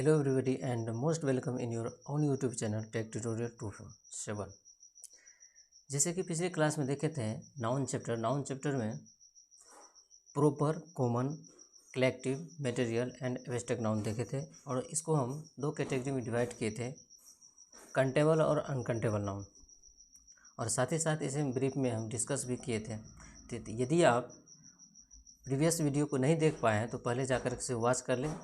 Hello everybody and most welcome in your own YouTube channel Tech Tutorial 247। जैसे कि पिछले class में देखे थे नाउन चैप्टर में proper, common, collective, material and abstract noun देखे थे और इसको हम दो कैटेगरी में डिवाइड किए थे, कंटेबल और अनकंटेबल नाउन। और साथ ही साथ इसे ब्रीफ में हम डिस्कस भी किए थे। तो यदि आप प्रीवियस वीडियो को नहीं देख पाए हैं तो पहले जाकर इसे वॉच कर लें,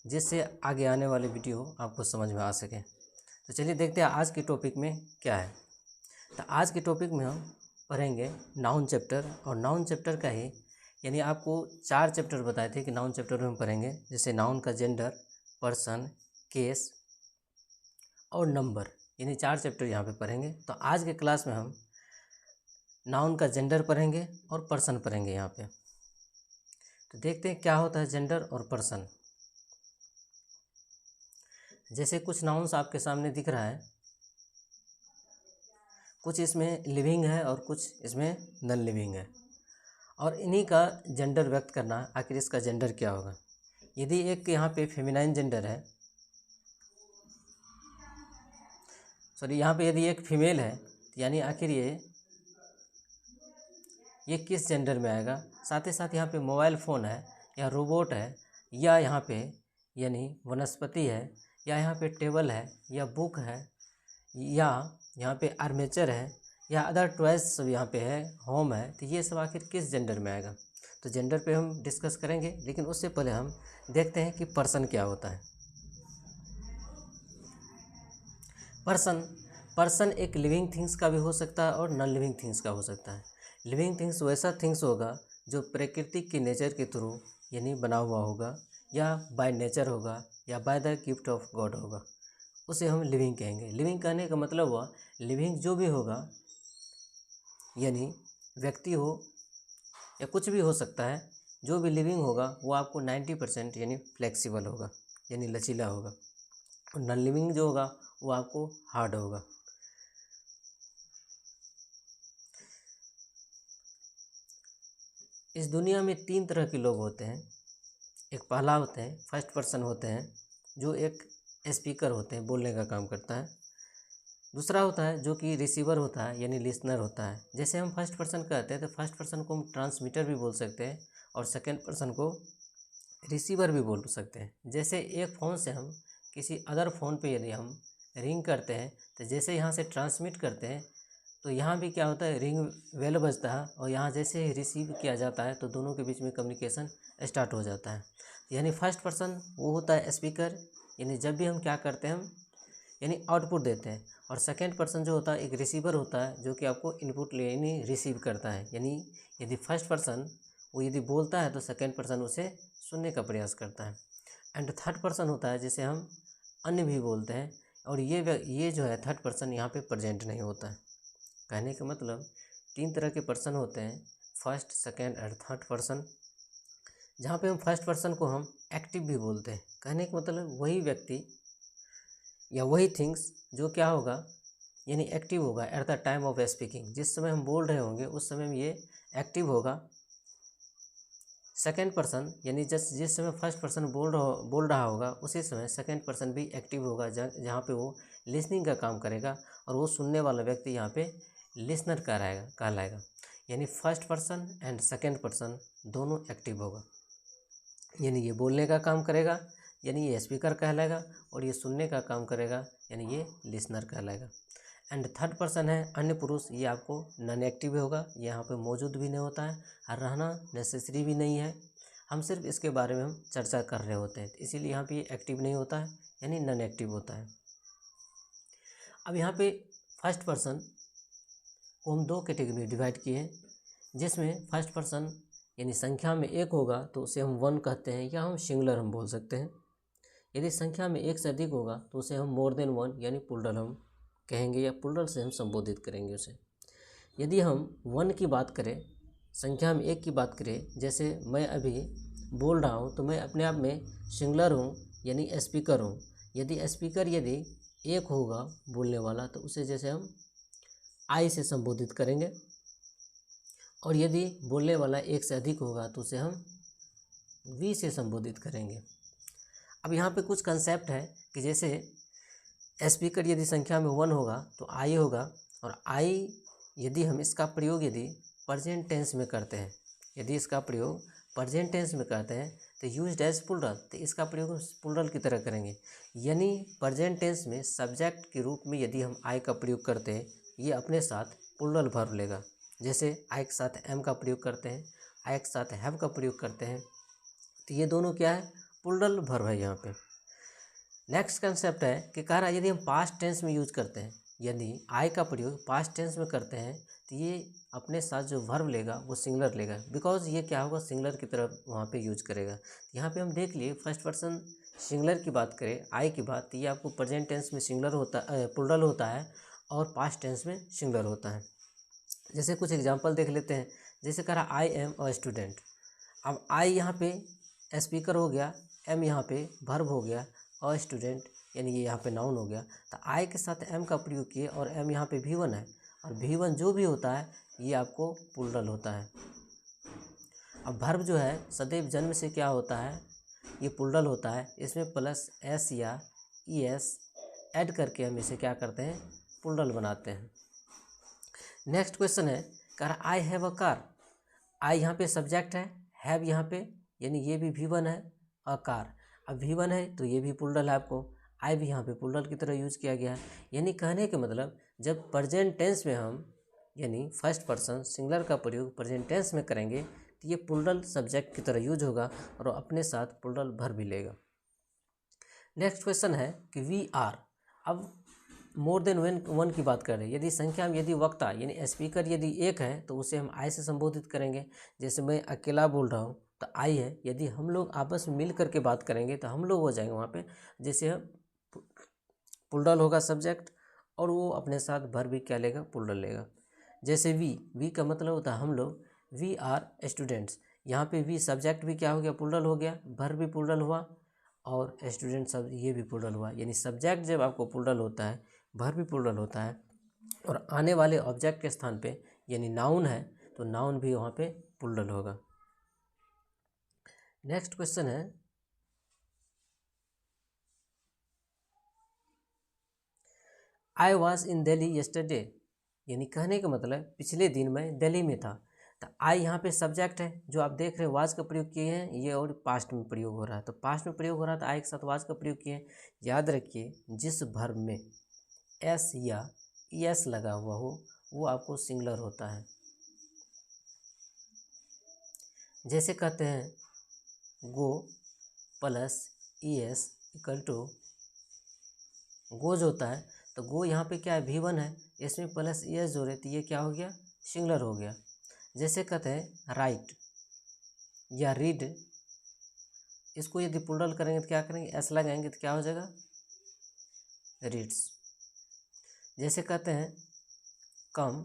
जिससे आगे आने वाले वीडियो आपको समझ में आ सके। तो चलिए देखते हैं आज के टॉपिक में क्या है। तो आज के टॉपिक में हम पढ़ेंगे नाउन चैप्टर, और नाउन चैप्टर का ही यानी आपको 4 चैप्टर बताए थे कि नाउन चैप्टर में हम पढ़ेंगे, जैसे नाउन का जेंडर, पर्सन, केस और नंबर, यानी 4 चैप्टर यहाँ पे पढ़ेंगे। तो आज के क्लास में हम नाउन का जेंडर पढ़ेंगे और पर्सन पढ़ेंगे यहाँ पे। तो देखते हैं क्या होता है जेंडर और पर्सन। जैसे कुछ नाउन्स आपके सामने दिख रहा है, कुछ इसमें लिविंग है और कुछ इसमें नॉन लिविंग है, और इन्हीं का जेंडर व्यक्त करना, आखिर इसका जेंडर क्या होगा। यदि एक यहाँ पे फेमिनाइन जेंडर है, यहाँ पे यदि एक फीमेल है, तो यानी आखिर ये किस जेंडर में आएगा। साथ ही साथ यहाँ पे मोबाइल फ़ोन है या रोबोट है, या यहाँ पे यानी वनस्पति है, या यहाँ पे टेबल है या बुक है, या यहाँ पे आर्मेचर है, या अदर टॉयज सब यहाँ पे है, होम है। तो ये सब आखिर किस जेंडर में आएगा। तो जेंडर पे हम डिस्कस करेंगे, लेकिन उससे पहले हम देखते हैं कि पर्सन क्या होता है। पर्सन एक लिविंग थिंग्स का भी हो सकता है और नॉन लिविंग थिंग्स का हो सकता है। लिविंग थिंग्स वैसा थिंग्स होगा जो प्रकृति के नेचर के थ्रू यानी बना हुआ होगा, या बाय नेचर होगा, या by the gift of God होगा, उसे हम लिविंग कहेंगे। लिविंग कहने का मतलब हुआ लिविंग जो भी होगा, यानी व्यक्ति हो या कुछ भी हो सकता है, जो भी लिविंग होगा वो आपको 90% यानी फ्लेक्सिबल होगा, यानी लचीला होगा, और नॉन लिविंग जो होगा वो आपको हार्ड होगा। इस दुनिया में 3 तरह के लोग होते हैं। एक पहला होते हैं फर्स्ट पर्सन होते हैं, जो एक स्पीकर होते हैं, बोलने का काम करता है। दूसरा होता है जो कि रिसीवर होता है, यानी लिसनर होता है। जैसे हम फर्स्ट पर्सन कहते हैं तो फर्स्ट पर्सन को हम ट्रांसमीटर भी बोल सकते हैं, और सेकंड पर्सन को रिसीवर भी बोल सकते हैं। जैसे एक फ़ोन से हम किसी अदर फ़ोन पे यदि हम रिंग करते हैं, तो जैसे यहाँ से ट्रांसमिट करते हैं तो यहाँ भी क्या होता है, रिंग बेल बजता है, और यहाँ जैसे ही रिसीव किया जाता है तो दोनों के बीच में कम्युनिकेशन स्टार्ट हो जाता है। यानी फर्स्ट पर्सन वो होता है स्पीकर, यानी जब भी हम क्या करते हैं हम यानी आउटपुट देते हैं। और सेकंड पर्सन जो होता है एक रिसीवर होता है, जो कि आपको इनपुट ले यानी रिसीव करता है। यानी यदि फर्स्ट पर्सन वो यदि बोलता है तो सेकंड पर्सन उसे सुनने का प्रयास करता है। एंड थर्ड पर्सन होता है जिसे हम अन्य भी बोलते हैं, और ये जो है थर्ड पर्सन यहाँ पे प्रेजेंट नहीं होता है। कहने का मतलब 3 तरह के पर्सन होते हैं, फर्स्ट, सेकंड और थर्ड पर्सन। जहाँ पे हम फर्स्ट पर्सन को हम एक्टिव भी बोलते हैं। कहने का मतलब वही व्यक्ति या वही थिंग्स जो क्या होगा यानी एक्टिव होगा at the time of speaking. जिस समय हम बोल रहे होंगे उस समय में ये एक्टिव होगा। सेकंड पर्सन यानी जिस समय फर्स्ट पर्सन बोल रहा होगा उसी समय सेकंड पर्सन भी एक्टिव होगा, जहाँ पे वो लिसनिंग का काम करेगा, और वो सुनने वाला व्यक्ति यहाँ पे लिसनर कहलाएगा। यानी first person and second person दोनों एक्टिव होगा, यानी ये बोलने का काम करेगा, यानी ये स्पीकर कहलाएगा, और ये सुनने का काम करेगा, यानी ये लिसनर कहलाएगा। एंड थर्ड पर्सन है अन्य पुरुष, ये आपको नॉन एक्टिव होगा, यहाँ पे मौजूद भी नहीं होता है और रहना नेसेसरी भी नहीं है। हम सिर्फ इसके बारे में हम चर्चा कर रहे होते हैं, इसीलिए यहाँ पे ये एक्टिव नहीं होता है, यानी नॉन एक्टिव होता है। अब यहाँ पे फर्स्ट पर्सन को हम 2 कैटेगरी में डिवाइड किए हैं, जिसमें फर्स्ट पर्सन यानी संख्या में 1 होगा तो उसे हम 1 कहते हैं, या हम सिंगुलर हम बोल सकते हैं। यदि संख्या में 1 से अधिक होगा तो उसे हम मोर देन 1 यानी प्लूरल हम कहेंगे, या प्लूरल से हम संबोधित करेंगे उसे। यदि हम 1 की बात करें, संख्या में 1 की बात करें, जैसे मैं अभी बोल रहा हूँ तो मैं अपने आप में सिंगुलर हूँ, यानी स्पीकर हूँ। यदि स्पीकर यदि 1 होगा बोलने वाला तो उसे जैसे हम आई से संबोधित करेंगे, और यदि बोलने वाला 1 से अधिक होगा तो उसे हम वी से संबोधित करेंगे। अब यहाँ पे कुछ कंसेप्ट है कि जैसे स्पीकर यदि संख्या में 1 होगा तो आई होगा, और आई यदि हम इसका प्रयोग यदि प्रेजेंट टेंस में करते हैं, यदि इसका प्रयोग प्रेजेंट टेंस में करते हैं तो यूज्ड एज प्लूरल, तो इसका प्रयोग हम प्लूरल की तरह करेंगे। यानी प्रेजेंट टेंस में सब्जेक्ट के रूप में यदि हम आई का प्रयोग करते हैं, ये अपने साथ प्लूरल वर्ब लेगा। जैसे आई के साथ एम का प्रयोग करते हैं, आई के साथ हैव का प्रयोग करते हैं, तो ये दोनों क्या है, प्लूरल वर्ब है यहाँ पे। नेक्स्ट कंसेप्ट है कि कह रहा है यदि हम पास्ट टेंस में यूज करते हैं, यदि आई का प्रयोग पास्ट टेंस में करते हैं तो ये अपने साथ जो वर्ब लेगा वो सिंगुलर लेगा, बिकॉज ये क्या होगा, सिंगुलर की तरफ वहाँ पे यूज करेगा। यहाँ पे हम देख लिए फर्स्ट पर्सन सिंगुलर की बात करें आई की बात, तो ये आपको प्रेजेंट टेंस में सिंगुलर होता प्लूरल होता है और पास्ट टेंस में सिंगुलर होता है। जैसे कुछ एग्जांपल देख लेते हैं। जैसे कह रहा आई एम अ स्टूडेंट, अब आई यहाँ पे स्पीकर हो गया, एम यहाँ पे वर्ब हो गया, अ स्टूडेंट यानी ये यहाँ पे नाउन हो गया। तो आई के साथ एम का प्रयोग किए और एम यहाँ पे V1 है, और V1 जो भी होता है ये आपको प्लूरल होता है। अब वर्ब जो है सदैव जन्म से क्या होता है, ये प्लूरल होता है, इसमें प्लस एस या ES ऐड करके हम इसे क्या करते हैं, प्लूरल बनाते हैं। नेक्स्ट क्वेश्चन है, कह रहा आई हैव अ कार, आई यहाँ पे सब्जेक्ट है, हैव यहाँ पे यानी ये भी V1 है, अ कार अब V1 है तो ये भी प्लूरल है, आपको आई भी यहाँ पे प्लूरल की तरह यूज़ किया गया है। यानी कहने के मतलब जब प्रेजेंट टेंस में हम यानी फर्स्ट पर्सन सिंगुलर का प्रयोग प्रेजेंट टेंस में करेंगे तो ये प्लूरल सब्जेक्ट की तरह यूज होगा और अपने साथ प्लूरल वर्ब भी लेगा। नेक्स्ट क्वेश्चन है कि वी आर, अब मोर देन वन की बात कर रहे हैं। यदि संख्या में यदि वक्ता यानी स्पीकर यदि एक है तो उसे हम आई से संबोधित करेंगे। जैसे मैं अकेला बोल रहा हूँ तो आई है, यदि हम लोग आपस में मिल करके बात करेंगे तो हम लोग हो जाएंगे वहाँ पे, जैसे प्लूरल होगा सब्जेक्ट और वो अपने साथ वर्ब भी क्या लेगा, प्लूरल लेगा। जैसे वी का मतलब होता है हम लोग, वी आर स्टूडेंट्स, यहाँ पे वी सब्जेक्ट भी क्या हो गया, प्लूरल हो गया, वर्ब भी प्लूरल हुआ और स्टूडेंट सब ये भी प्लूरल हुआ। यानी सब्जेक्ट जब आपको प्लूरल होता है, वर्ब भी प्लूरल होता है और आने वाले ऑब्जेक्ट के स्थान पे यानी नाउन है तो नाउन भी वहाँ पे प्लूरल होगा। नेक्स्ट क्वेश्चन है, I was in Delhi yesterday, यानी कहने का मतलब पिछले दिन मैं दिल्ली में था। तो आई यहाँ पे सब्जेक्ट है, जो आप देख रहे हैं वाज का प्रयोग किए हैं ये, और पास्ट में प्रयोग हो रहा है, तो पास्ट में प्रयोग हो रहा है तो आई के साथ वाज का प्रयोग किए हैं। याद रखिए जिस वर्ब में एस या ES लगा हुआ हो वो आपको सिंगुलर होता है। जैसे कहते हैं go plus ES equal to goes होता है, तो गो यहाँ पे क्या है, V1 है, इसमें प्लस ES जोड़े तो ये क्या हो गया, सिंगुलर हो गया। जैसे कहते हैं राइट या रीड, इसको यदि प्लूरल करेंगे तो क्या करेंगे, एस लगाएंगे तो क्या हो जाएगा, रीड्स। जैसे कहते हैं कम,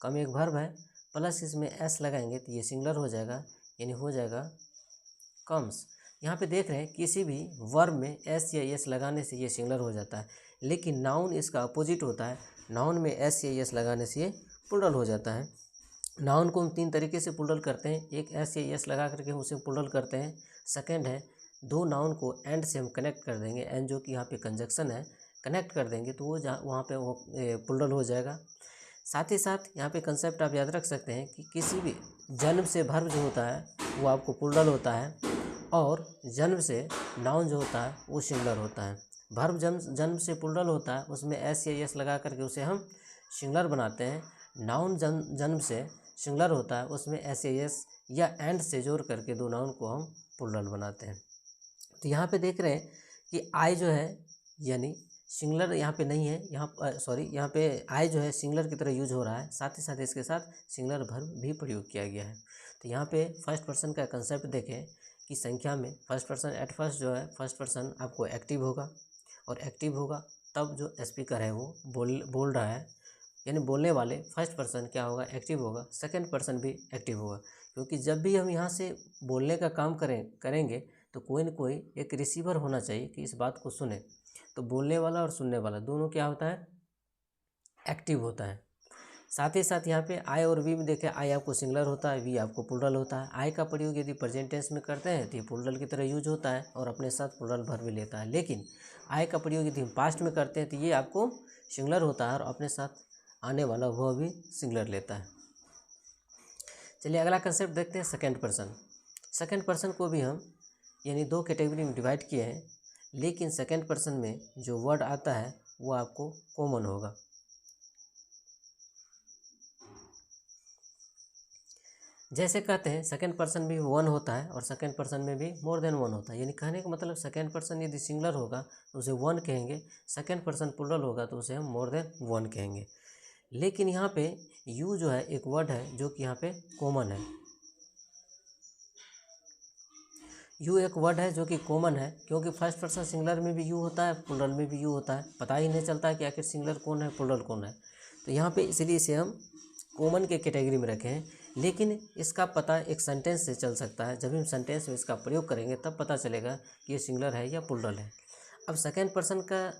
कम एक वर्ब है, प्लस इसमें एस लगाएंगे तो ये सिंगुलर हो जाएगा, यानी हो जाएगा कम्स। यहाँ पे देख रहे हैं किसी भी वर्ब में एस या एस लगाने से ये सिंगुलर हो जाता है, लेकिन नाउन इसका अपोजिट होता है, नाउन में एस या एस लगाने से ये प्लूरल हो जाता है। नाउन को हम 3 तरीके से प्लूरल करते हैं, एक एस या एस लगा करके हम उसे प्लूरल करते हैं। सेकंड है दो नाउन को एंड से हम कनेक्ट कर देंगे, एंड जो कि यहाँ पे कंजक्शन है, कनेक्ट कर देंगे तो वो वहाँ पे वो प्लूरल हो जाएगा। साथ ही साथ यहाँ पे कंसेप्ट आप याद रख सकते हैं कि किसी भी जन्म से वर्ब जो होता है वो आपको प्लूरल होता है और जन्म से नाउन जो होता है वो सिंगुलर होता है। वर्ब जन्म से प्लूरल होता है, उसमें एस या एस लगा करके उसे हम सिंगुलर बनाते हैं। नाउन जन्म से सिंगुलर होता है, उसमें एस या एस या एंड से जोड़ करके दो नाउन को हम प्लूरल बनाते हैं। तो यहाँ पे देख रहे हैं कि आई जो है यानी सिंगुलर यहाँ पे नहीं है, यहाँ पे आई जो है सिंगुलर की तरह यूज हो रहा है, साथ ही साथ इसके साथ सिंगुलर वर्ब भी प्रयोग किया गया है। तो यहाँ पे फर्स्ट पर्सन का कंसेप्ट देखें कि संख्या में फर्स्ट पर्सन एट फर्स्ट जो है फर्स्ट पर्सन आपको एक्टिव होगा, और एक्टिव होगा तब जो स्पीकर है वो बोल रहा है, यानी बोलने वाले फर्स्ट पर्सन क्या होगा, एक्टिव होगा, सेकंड पर्सन भी एक्टिव होगा। क्योंकि जब भी हम यहाँ से बोलने का काम करेंगे तो कोई न कोई एक रिसीवर होना चाहिए कि इस बात को सुने, तो बोलने वाला और सुनने वाला दोनों क्या होता है, एक्टिव होता है। साथ ही साथ यहाँ पे आई और वी में देखें, आई आपको सिंगुलर होता है, वी आपको प्लूरल होता है। आई का प्रयोग यदि प्रेजेंट टेंस में करते हैं तो ये प्लूरल की तरह यूज होता है और अपने साथ प्लूरल वर्ब भी लेता है। लेकिन आई का प्रयोग यदि हम पास्ट में करते हैं तो ये आपको सिंगुलर होता है और अपने साथ आने वाला वह भी सिंगुलर लेता है। चलिए अगला कंसेप्ट देखते हैं, सेकेंड पर्सन। सेकेंड पर्सन को भी हम यानी दो कैटेगरी में डिवाइड किए हैं, लेकिन सेकेंड पर्सन में जो वर्ड आता है वो आपको कॉमन होगा। जैसे कहते हैं सेकेंड पर्सन भी वन होता है और सेकेंड पर्सन में भी मोर देन वन होता है। यानी कहने का मतलब सेकेंड पर्सन यदि सिंगुलर होगा तो उसे वन कहेंगे, सेकेंड पर्सन प्लूरल होगा तो उसे हम मोर देन वन कहेंगे। लेकिन यहाँ पे यू जो है एक वर्ड है जो कि यहाँ पे कॉमन है। यू एक वर्ड है जो कि कॉमन है, क्योंकि फर्स्ट पर्सन सिंगुलर में भी यू होता है, प्लूरल में भी यू होता है। पता ही नहीं चलता है कि आखिर सिंगुलर कौन है, प्लूरल कौन है। तो यहाँ पे इसलिए इसे हम कॉमन के कैटेगरी में रखे हैं। लेकिन इसका पता एक सेंटेंस से चल सकता है। जब हम सेंटेंस में इसका प्रयोग करेंगे तब पता चलेगा कि ये सिंगुलर है या प्लूरल है। अब सेकेंड पर्सन का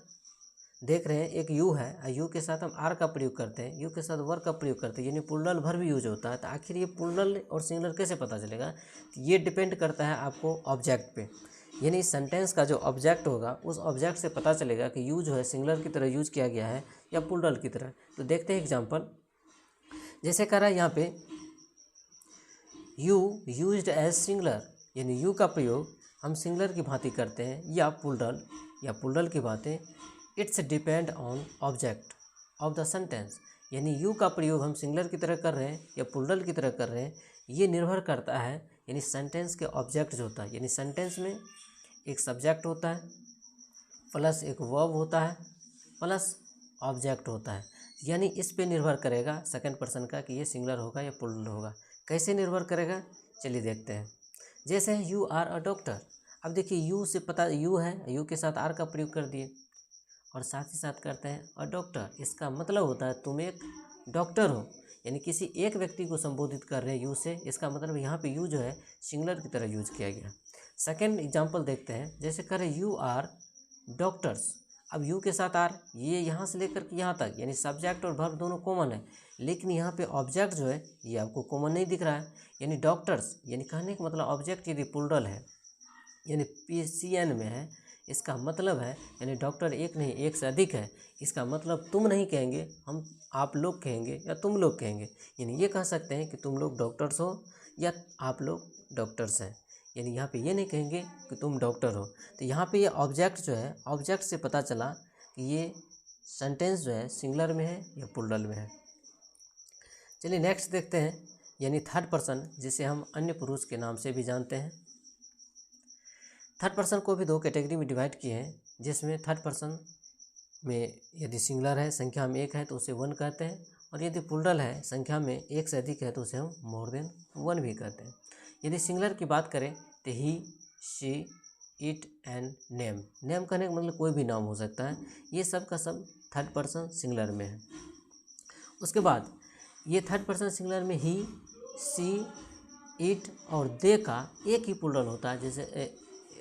देख रहे हैं, एक यू है, यू के साथ हम आर का प्रयोग करते हैं, यू के साथ वर का प्रयोग करते हैं, यानी प्लूरल भर भी यूज होता है। तो आखिर ये प्लूरल और सिंगुलर कैसे पता चलेगा? ये डिपेंड करता है आपको ऑब्जेक्ट पे। यानी सेंटेंस का जो ऑब्जेक्ट होगा उस ऑब्जेक्ट से पता चलेगा कि यू जो है सिंगुलर की तरह यूज किया गया है या प्लूरल की तरह। तो देखते हैं एग्जाम्पल। जैसे कह रहा है यहाँ पे यू यूज्ड एज सिंगुलर, यानी यू का प्रयोग हम सिंगुलर की भांति करते हैं या प्लूरल की भांति। It's depend on object of the sentence, यानी यू का प्रयोग हम सिंगुलर की तरह कर रहे हैं या प्लूरल की तरह कर रहे हैं, ये निर्भर करता है यानी सेंटेंस के ऑब्जेक्ट जो होता है। यानी सेंटेंस में एक सब्जेक्ट होता है प्लस एक वर्ब होता है प्लस ऑब्जेक्ट होता है। यानी इस पे निर्भर करेगा सेकंड पर्सन का कि ये सिंगुलर होगा या प्लूरल होगा। कैसे निर्भर करेगा, चलिए देखते हैं। जैसे यू आर अ डॉक्टर। अब देखिए यू से पता यू है, यू के साथ आर का प्रयोग कर दिए और साथ ही साथ करते हैं अ डॉक्टर। इसका मतलब होता है तुम एक डॉक्टर हो, यानी किसी एक व्यक्ति को संबोधित कर रहे हैं यू से। इसका मतलब यहाँ पे यू जो है सिंगुलर की तरह यूज किया गया। सेकेंड एग्जाम्पल देखते हैं। जैसे कह रहे यू आर डॉक्टर्स। अब यू के साथ आर, ये यहाँ से लेकर के यहाँ तक, यानी सब्जेक्ट और वर्ब दोनों कॉमन है, लेकिन यहाँ पे ऑब्जेक्ट जो है ये आपको कॉमन नहीं दिख रहा है। यानी डॉक्टर्स, यानी कहने का मतलब ऑब्जेक्ट यदि प्लूरल है यानी PCN में है, इसका मतलब है यानी डॉक्टर एक नहीं एक से अधिक है। इसका मतलब तुम नहीं कहेंगे, हम आप लोग कहेंगे या तुम लोग कहेंगे। यानी ये कह सकते हैं कि तुम लोग डॉक्टर्स हो या आप लोग डॉक्टर्स हैं। यानी यहाँ पे ये नहीं कहेंगे कि तुम डॉक्टर हो। तो यहाँ पे ये ऑब्जेक्ट जो है, ऑब्जेक्ट से पता चला कि ये सेंटेंस जो है सिंगुलर में है या प्लूरल में है। चलिए नेक्स्ट देखते हैं, यानी थर्ड पर्सन, जिसे हम अन्य पुरुष के नाम से भी जानते हैं। थर्ड पर्सन को भी दो कैटेगरी में डिवाइड किए हैं, जिसमें थर्ड पर्सन में यदि सिंगुलर है, संख्या में एक है तो उसे वन कहते हैं, और यदि प्लूरल है, संख्या में एक से अधिक है तो उसे हम मोर देन वन भी कहते हैं। यदि सिंगुलर की बात करें तो he, she, it and name. Name कहने का मतलब कोई भी नाम हो सकता है। ये सब का सब थर्ड पर्सन सिंगुलर में है। उसके बाद ये थर्ड पर्सन सिंगुलर में ही, सी, इट और दे का एक ही प्लूरल होता है, जैसे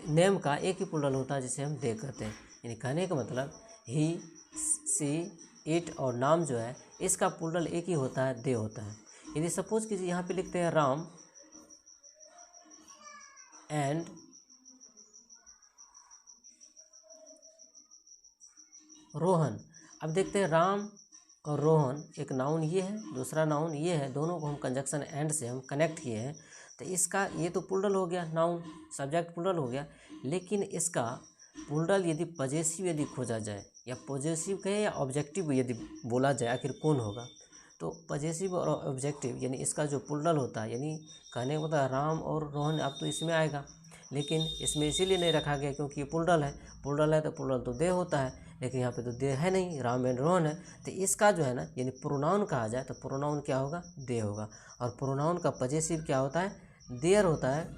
नेम का एक ही प्लूरल होता है जिसे हम दे कहते हैं। यानी कहने का मतलब ही, सी, इट और नाम जो है इसका प्लूरल एक ही होता है, दे होता है। यदि सपोज कीजिए यहाँ पे लिखते हैं राम एंड रोहन। अब देखते हैं राम और रोहन, एक नाउन ये है, दूसरा नाउन ये है, दोनों को हम कंजक्शन एंड से हम कनेक्ट किए हैं। तो इसका ये तो प्लूरल हो गया, नाउन सब्जेक्ट प्लूरल हो गया। लेकिन इसका प्लूरल यदि पॉजेसिव यदि खोजा जाए, या पॉजेसिव कहे या ऑब्जेक्टिव यदि बोला जाए, आखिर कौन होगा, तो पॉजेसिव और ऑब्जेक्टिव यानी इसका जो प्लूरल होता है, यानी कहने का मतलब राम और रोहन अब तो इसमें आएगा, लेकिन इसमें इसीलिए नहीं रखा गया क्योंकि ये प्लूरल है। प्लूरल है तो प्लूरल तो दे होता है, लेकिन यहाँ पे तो दे है नहीं, राम एंड रोहन है। तो इसका जो है ना यानी प्रोनाउन कहा जाए तो प्रोनाउन क्या होगा, दे होगा। और प्रोनाउन का पॉजेसिव क्या होता है, देयर होता है।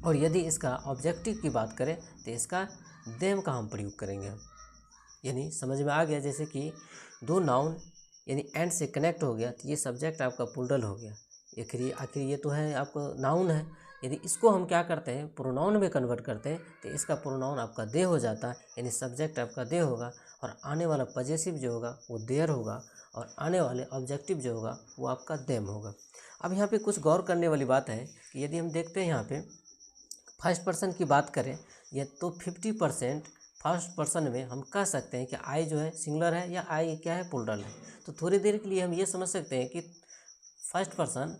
और यदि इसका ऑब्जेक्टिव की बात करें तो इसका देम का हम प्रयोग करेंगे। यानी समझ में आ गया, जैसे कि दो नाउन यानी एंड से कनेक्ट हो गया तो ये सब्जेक्ट आपका प्लूरल हो गया। आखिर ये तो है आपको नाउन है। यदि इसको हम क्या करते हैं, प्रोनाउन में कन्वर्ट करते हैं तो इसका प्रोनाउन आपका दे हो जाता है, यानी सब्जेक्ट आपका दे होगा और आने वाला पॉजेसिव जो होगा वो देयर होगा और आने वाले ऑब्जेक्टिव जो होगा वो आपका देम होगा। अब यहाँ पे कुछ गौर करने वाली बात है कि यदि हम देखते हैं यहाँ पे फर्स्ट पर्सन की बात करें या तो 50% फर्स्ट पर्सन में हम कह सकते हैं कि आई जो है सिंगुलर है या आई क्या है प्लूरल है। तो थोड़ी देर के लिए हम ये समझ सकते हैं कि फर्स्ट पर्सन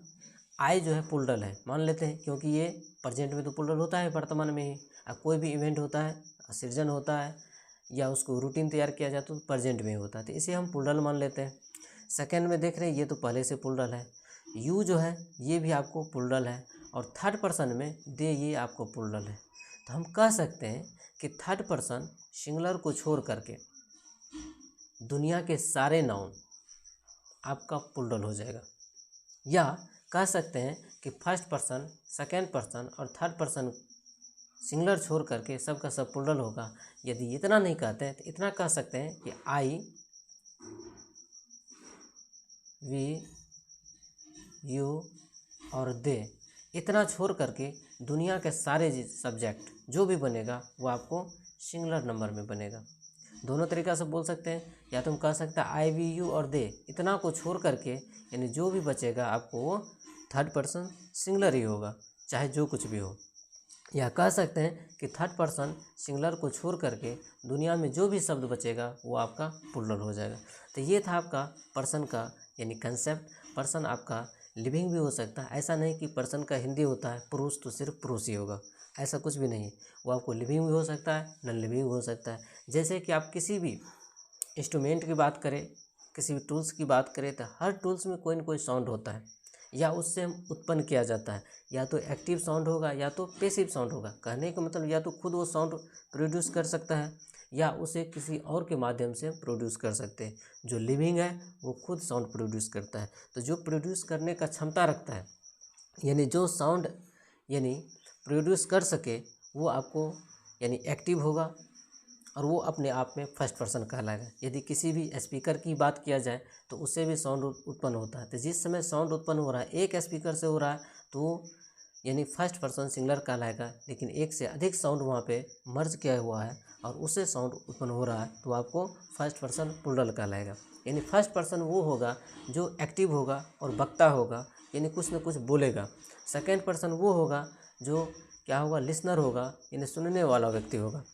आई जो है प्लूरल है मान लेते हैं, क्योंकि ये प्रेजेंट में तो प्लूरल होता है वर्तमान में ही। अब कोई भी इवेंट होता है, सृजन होता है या उसको रूटीन तैयार किया जाए तो प्रेजेंट में ही होता है, तो इसे हम प्लूरल मान लेते हैं। सेकेंड में देख रहे हैं ये तो पहले से प्लूरल है। यू जो है ये भी आपको प्लूरल है और थर्ड पर्सन में दे ये आपको प्लूरल है। तो हम कह सकते हैं कि थर्ड पर्सन सिंगुलर को छोड़ करके दुनिया के सारे नाउन आपका प्लूरल हो जाएगा। या कह सकते हैं कि फर्स्ट पर्सन, सेकेंड पर्सन और थर्ड पर्सन सिंगुलर छोड़ करके सबका सब प्लूरल होगा। यदि इतना नहीं कहते हैं तो इतना कह सकते हैं कि आई, वी, यू और दे, इतना छोड़ करके दुनिया के सारे सब्जेक्ट जो भी बनेगा वो आपको सिंगुलर नंबर में बनेगा। दोनों तरीक़ा से बोल सकते हैं, या तो हम कह सकते हैं आई, वी, यू और दे, इतना को छोड़ करके यानी जो भी बचेगा आपको वो थर्ड पर्सन सिंगुलर ही होगा, चाहे जो कुछ भी हो। या कह सकते हैं कि थर्ड पर्सन सिंगुलर को छोड़ करके दुनिया में जो भी शब्द बचेगा वो आपका प्लूरल हो जाएगा। तो ये था आपका पर्सन का यानी कंसेप्ट। पर्सन आपका लिविंग भी हो सकता है, ऐसा नहीं कि पर्सन का हिंदी होता है पुरुष तो सिर्फ पुरुष ही होगा, ऐसा कुछ भी नहीं है। वो आपको लिविंग भी हो सकता है, नॉन लिविंग भी हो सकता है। जैसे कि आप किसी भी इंस्ट्रूमेंट की बात करें, किसी भी टूल्स की बात करें तो हर टूल्स में कोई ना कोई साउंड होता है या उससे उत्पन्न किया जाता है, या तो एक्टिव साउंड होगा या तो पैसिव साउंड होगा। कहने का मतलब या तो खुद वो साउंड प्रोड्यूस कर सकता है या उसे किसी और के माध्यम से प्रोड्यूस कर सकते हैं। जो लिविंग है वो खुद साउंड प्रोड्यूस करता है। तो जो प्रोड्यूस करने का क्षमता रखता है यानी जो साउंड यानी प्रोड्यूस कर सके वो आपको यानी एक्टिव होगा और वो अपने आप में फर्स्ट पर्सन कहलाएगा। यदि किसी भी स्पीकर की बात किया जाए तो उससे भी साउंड उत्पन्न होता है। तो जिस समय साउंड उत्पन्न हो रहा है एक स्पीकर से हो रहा है तो यानी फर्स्ट पर्सन सिंगुलर कहलाएगा, लेकिन एक से अधिक साउंड वहाँ पे मर्ज किया हुआ है और उससे साउंड उत्पन्न हो रहा है तो आपको फर्स्ट पर्सन प्लूरल कहलाएगा। यानी फर्स्ट पर्सन वो होगा जो एक्टिव होगा और वक्ता होगा, यानी कुछ न कुछ बोलेगा। सेकेंड पर्सन वो होगा जो क्या होगा, लिसनर होगा, यानी सुनने वाला व्यक्ति होगा,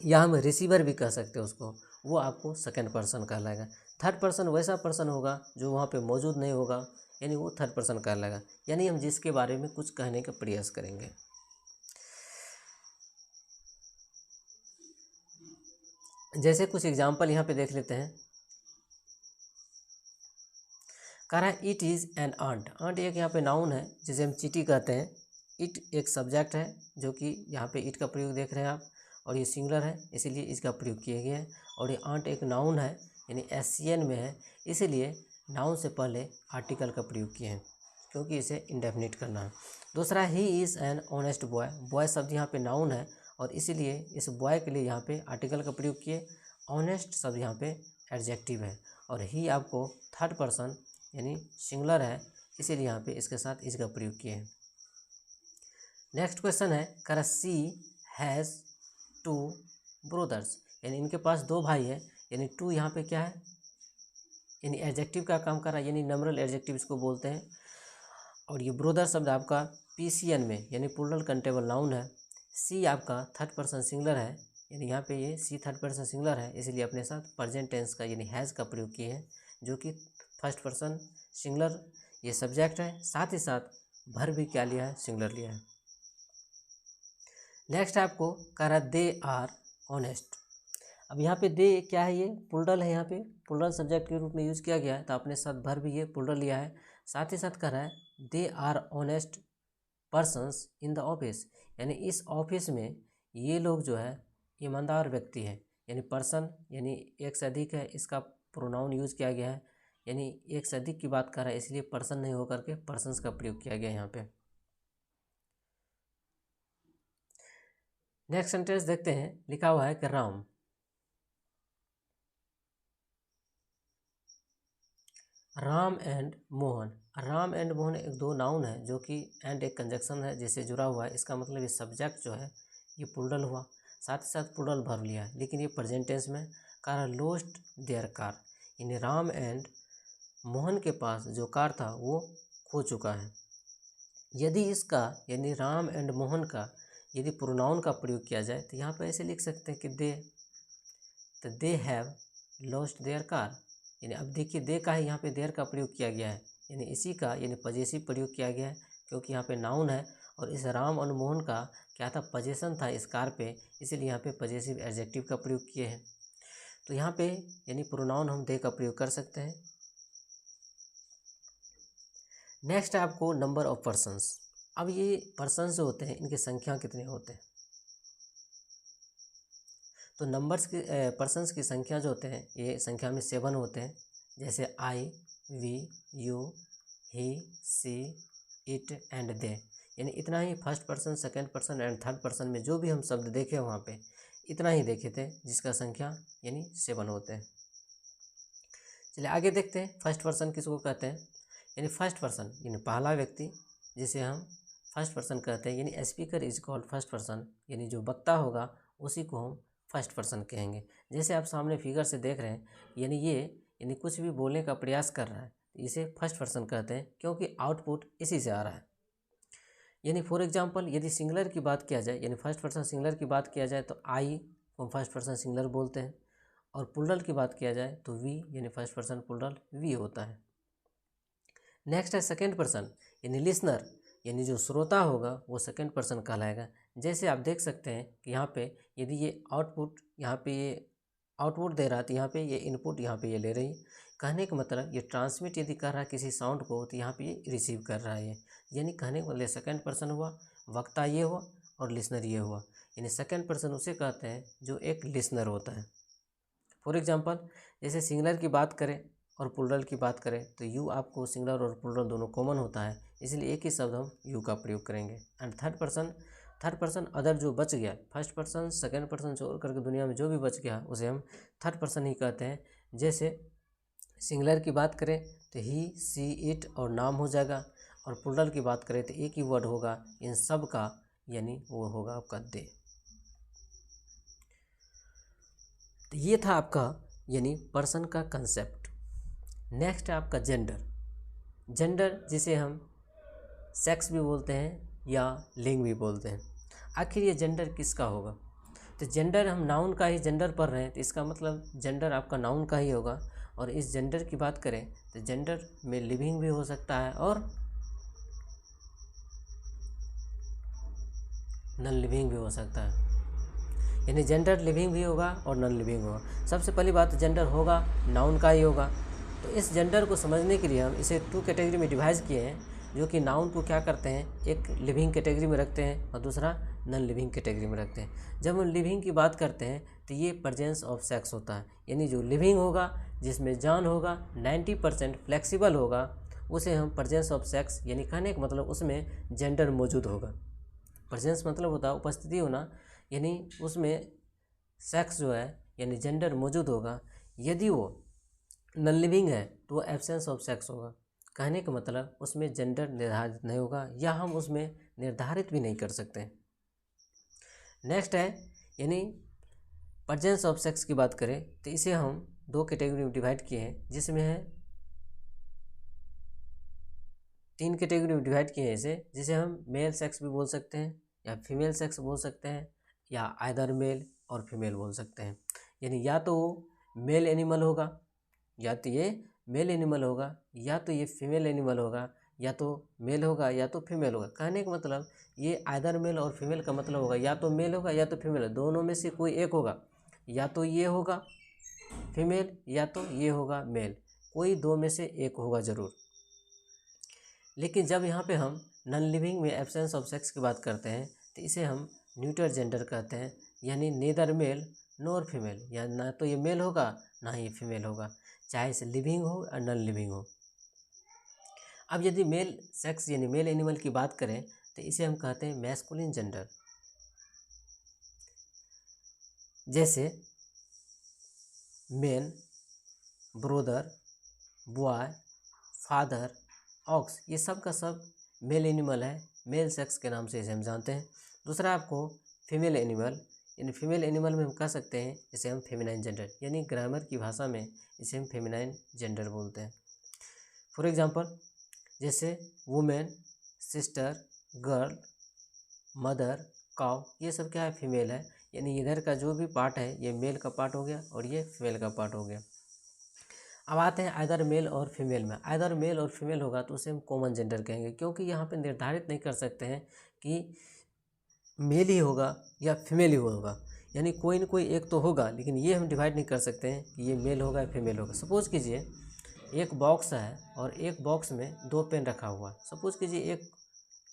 या हम रिसीवर भी कह सकते हैं उसको, वो आपको सेकेंड पर्सन कहलाएगा। थर्ड पर्सन वैसा पर्सन होगा जो वहाँ पे मौजूद नहीं होगा, यानी वो थर्ड पर्सन कहलाएगा। यानी हम जिसके बारे में कुछ कहने का प्रयास करेंगे। जैसे कुछ एग्जाम्पल यहाँ पे देख लेते हैं। कह रहा है it is an ant. Ant एक यहाँ पे नाउन है जिसे हम चींटी कहते हैं। इट एक सब्जेक्ट है जो कि यहाँ पे इट का प्रयोग देख रहे हैं आप, और ये सिंगुलर है इसीलिए इसका प्रयोग किया गया है। और ये आंट एक नाउन है यानी एससीएन में है, इसीलिए नाउन से पहले आर्टिकल का प्रयोग किए हैं क्योंकि इसे इंडेफिनिट करना है। दूसरा he is an honest boy. Boy शब्द यहाँ पे नाउन है और इसीलिए इस बॉय के लिए यहाँ पे आर्टिकल का प्रयोग किए। ऑनेस्ट शब्द यहाँ पे एडजेक्टिव है और ही आपको थर्ड पर्सन यानी सिंगुलर है, इसीलिए यहाँ पे इसके साथ इसका प्रयोग किए हैं। नेक्स्ट क्वेश्चन है कह रहा सी हैज़ 2 ब्रदर्स, यानी इनके पास 2 भाई है। यानी 2 यहाँ पे क्या है, यानी एडजेक्टिव का काम कर रहा है, यानी नंबरल एडजेक्टिव इसको बोलते हैं। और ये ब्रदर शब्द आपका पीसीएन में यानी प्लूरल कंटेबल नाउन है। सी आपका थर्ड पर्सन सिंगुलर है, यानी यहाँ पे ये सी थर्ड पर्सन सिंगुलर है, इसलिए अपने साथ प्रेजेंट टेंस का यानी हैज़ का प्रयोग किए हैं जो कि फर्स्ट पर्सन सिंगुलर ये सब्जेक्ट है, साथ ही साथ वर्ब भी क्या लिया है, सिंगुलर लिया है। नेक्स्ट आपको कह रहा है दे आर ऑनेस्ट। अब यहाँ पे दे क्या है, ये प्लूरल है, यहाँ पे प्लूरल सब्जेक्ट के रूप में यूज़ किया गया है तो अपने साथ वर्ब भी ये प्लूरल लिया है। साथ ही साथ कह रहा है they are honest persons in the office, यानी इस ऑफिस में ये लोग जो है ईमानदार व्यक्ति हैं। यानी पर्सन यानी एक से अधिक है, इसका प्रोनाउन यूज़ किया गया है, यानी एक से अधिक की बात कर रहा है इसलिए पर्सन नहीं होकर के पर्सन्स का प्रयोग किया गया है यहाँ पे। नेक्स्ट सेंटेंस देखते हैं, लिखा हुआ है कि राम एंड मोहन। राम एंड मोहन एक 2 नाउन है जो कि एंड एक कंजक्शन है जिससे जुड़ा हुआ है। इसका मतलब ये सब्जेक्ट जो है ये प्लूरल हुआ, साथ ही साथ प्लूरल वर्ब लिया है, लेकिन ये प्रेजेंट टेंस में। कार लोस्ट देयर कार, यानी राम एंड मोहन के पास जो कार था वो खो चुका है। यदि इसका यानी राम एंड मोहन का यदि प्रोनाउन का प्रयोग किया जाए तो यहाँ पर ऐसे लिख सकते हैं कि they have lost their car. यानी अब देखिए दे का ही यहाँ पे देयर का प्रयोग किया गया है, यानी इसी का यानी पजेसिव प्रयोग किया गया है, क्योंकि यहाँ पे नाउन है और इस राम और मोहन का क्या था, पजेशन था इस कार पे, इसीलिए यहाँ पे पजेसिव एडजेक्टिव का प्रयोग किए हैं। तो यहाँ पे यानी प्रोनाउन हम दे का प्रयोग कर सकते हैं। नेक्स्ट है आपको नंबर ऑफ पर्सन्स। अब ये पर्सन्स जो होते हैं इनकी संख्या कितने होते हैं, तो नंबर्स की पर्सन्स की संख्या जो होते हैं ये संख्या में 7 होते हैं। जैसे I, we, you, he, she, it and they, यानी इतना ही first person, second person and third person में जो भी हम शब्द देखे वहाँ पे इतना ही देखे थे, जिसका संख्या यानी 7 होते हैं। चलिए आगे देखते हैं फर्स्ट पर्सन किसको कहते हैं। यानी फर्स्ट पर्सन यानी पहला व्यक्ति, जिसे हम फर्स्ट पर्सन कहते हैं, यानी speaker is called first person, यानी जो वक्ता होगा उसी को हम फर्स्ट पर्सन कहेंगे। जैसे आप सामने फिगर से देख रहे हैं, यानी कुछ भी बोलने का प्रयास कर रहा है तो इसे फर्स्ट पर्सन कहते हैं, क्योंकि आउटपुट इसी से आ रहा है। यानी फॉर एग्जांपल यदि सिंगुलर की बात किया जाए, यानी फर्स्ट पर्सन सिंगुलर की बात किया जाए तो आई को हम फर्स्ट पर्सन सिंगुलर बोलते हैं, और प्लूरल की बात किया जाए तो वी यानी फर्स्ट पर्सन प्लूरल वी होता है। नेक्स्ट है सेकेंड पर्सन यानी लिसनर, यानी जो श्रोता होगा वो सेकेंड पर्सन कहलाएगा। जैसे आप देख सकते हैं कि यहाँ पे यदि ये आउटपुट दे रहा है तो यहाँ पे ये इनपुट यहाँ पे ये ले रही, कहने का मतलब ये ट्रांसमिट यदि कर रहा है किसी साउंड को तो यहाँ पे ये रिसीव कर रहा है, यानी कहने का मतलब सेकेंड पर्सन हुआ, वक्ता ये हुआ और लिसनर ये हुआ। यानी सेकेंड पर्सन उसे कहते हैं जो एक लिसनर होता है। फॉर एग्जांपल जैसे सिंगुलर की बात करें और प्लूरल की बात करें तो यू आपको सिंगुलर और प्लूरल दोनों कॉमन होता है, इसलिए एक ही शब्द हम यू का प्रयोग करेंगे। एंड थर्ड पर्सन अदर जो बच गया, फर्स्ट पर्सन सेकेंड पर्सन छोड़ करके दुनिया में जो भी बच गया उसे हम थर्ड पर्सन ही कहते हैं। जैसे सिंगुलर की बात करें तो ही, सी, इट और नाम हो जाएगा, और प्लूरल की बात करें तो एक ही वर्ड होगा इन सब का, यानी वो होगा आपका दे। तो ये था आपका यानी पर्सन का कंसेप्ट। नेक्स्ट है आपका जेंडर जिसे हम सेक्स भी बोलते हैं या लिंग भी बोलते हैं। आखिर ये जेंडर किसका होगा, तो जेंडर हम नाउन का ही जेंडर पढ़ रहे हैं तो इसका मतलब जेंडर आपका नाउन का ही होगा। और इस जेंडर की बात करें तो जेंडर में लिविंग भी हो सकता है और नॉन लिविंग भी हो सकता है, यानी जेंडर लिविंग भी होगा और नॉन लिविंग होगा। सबसे पहली बात जेंडर होगा नाउन का ही होगा। तो इस जेंडर को समझने के लिए हम इसे 2 कैटेगरी में डिवाइड किए हैं, जो कि नाउन को क्या करते हैं, एक लिविंग कैटेगरी में रखते हैं और दूसरा नॉन लिविंग कैटेगरी में रखते हैं। जब हम लिविंग की बात करते हैं तो ये प्रेजेंस ऑफ सेक्स होता है, यानी जो लिविंग होगा जिसमें जान होगा, 90% फ्लेक्सिबल होगा, उसे हम प्रेजेंस ऑफ सेक्स, यानी कहने का मतलब उसमें जेंडर मौजूद होगा। प्रेजेंस मतलब होता है उपस्थिति होना, यानी उसमें सेक्स जो है यानी जेंडर मौजूद होगा। यदि वो नॉन लिविंग है तो वो एब्सेंस ऑफ सेक्स होगा, कहने का मतलब उसमें जेंडर निर्धारित नहीं होगा या हम उसमें निर्धारित भी नहीं कर सकते। नेक्स्ट है यानी प्रेजेंस ऑफ सेक्स की बात करें तो इसे हम 2 कैटेगरी में डिवाइड किए हैं, जिसमें है 3 कैटेगरी में डिवाइड किए हैं इसे, जिसे हम मेल सेक्स भी बोल सकते हैं या फीमेल सेक्स बोल सकते हैं या आइदर मेल और फीमेल बोल सकते हैं। यानी या तो मेल एनिमल होगा, या तो ये मेल एनिमल होगा, या तो ये फीमेल एनिमल होगा, या तो मेल होगा या तो फीमेल होगा। कहने का मतलब ये आइदर मेल और फीमेल का मतलब होगा या तो मेल होगा या तो फीमेल, दोनों में से कोई एक होगा, या तो ये होगा फीमेल या तो ये होगा मेल, कोई 2 में से एक होगा ज़रूर। लेकिन जब यहाँ पे हम नॉन लिविंग में एब्सेंस ऑफ सेक्स की बात करते हैं तो इसे हम न्यूटर जेंडर कहते हैं, यानी नेदर मेल नॉर फीमेल, या ना तो ये मेल होगा ना ही फीमेल होगा, चाहे इसे लिविंग हो या नॉन लिविंग हो। अब यदि मेल सेक्स यानी मेल एनिमल की बात करें तो इसे हम कहते हैं मैस्कुलिन जेंडर। जैसे man, brother, boy, father, ox, ये सब का सब मेल एनिमल है, मेल सेक्स के नाम से इसे हम जानते हैं। दूसरा आपको फीमेल एनिमल, यानी फीमेल एनिमल में हम कह सकते हैं इसे हम फेमिनाइन जेंडर, यानी ग्रामर की भाषा में इसे हम फेमिनाइन जेंडर बोलते हैं। फॉर एग्जांपल जैसे women, sister, girl, mother, cow, ये सब क्या है, फीमेल है। यानी इधर का जो भी पार्ट है ये मेल का पार्ट हो गया और ये फीमेल का पार्ट हो गया। अब आते हैं आइदर मेल और फीमेल में। आइदर मेल और फीमेल होगा तो उसे हम कॉमन जेंडर कहेंगे, क्योंकि यहाँ पे निर्धारित नहीं कर सकते हैं कि मेल ही होगा या फीमेल ही होगा। यानी कोई न कोई एक तो होगा, लेकिन ये हम डिवाइड नहीं कर सकते हैं कि ये मेल होगा या फीमेल होगा। सपोज़ कीजिए एक बॉक्स है और एक बॉक्स में 2 पेन रखा हुआ है। सपोज़ कीजिए एक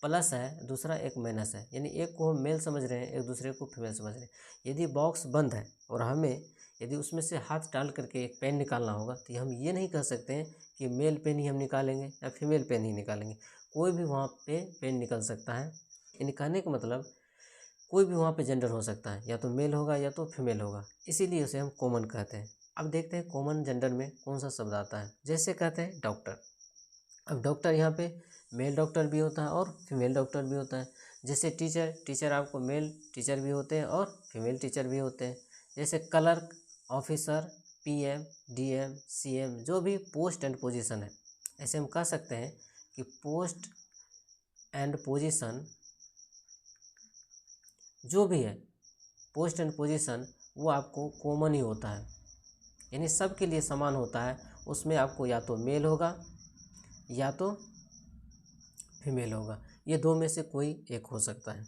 प्लस है, दूसरा एक माइनस है, यानी एक को हम मेल समझ रहे हैं, एक दूसरे को फीमेल समझ रहे हैं। यदि बॉक्स बंद है और हमें यदि उसमें से हाथ डाल करके एक पेन निकालना होगा तो हम ये नहीं कर सकते हैं कि मेल पेन ही हम निकालेंगे या फीमेल पेन ही निकालेंगे। कोई भी वहाँ पे पेन निकल सकता है। यानी कहने का मतलब कोई भी वहाँ पे जेंडर हो सकता है, या तो मेल होगा या तो फीमेल होगा, इसीलिए उसे हम कॉमन कहते हैं। अब देखते हैं कॉमन जेंडर में कौन सा शब्द आता है। जैसे कहते हैं डॉक्टर। अब डॉक्टर यहाँ पे मेल डॉक्टर भी होता है और फीमेल डॉक्टर भी होता है। जैसे टीचर, टीचर आपको मेल टीचर भी होते हैं और फीमेल टीचर भी होते हैं। जैसे clerk, officer, PM, DM, CM, जो भी पोस्ट एंड पोजीशन है, ऐसे हम कह सकते हैं कि पोस्ट एंड पोजीशन जो भी है, पोस्ट एंड पोजीशन, वो आपको कॉमन ही होता है। यानी सबके लिए समान होता है। उसमें आपको या तो मेल होगा या तो फीमेल होगा, ये दो में से कोई एक हो सकता है।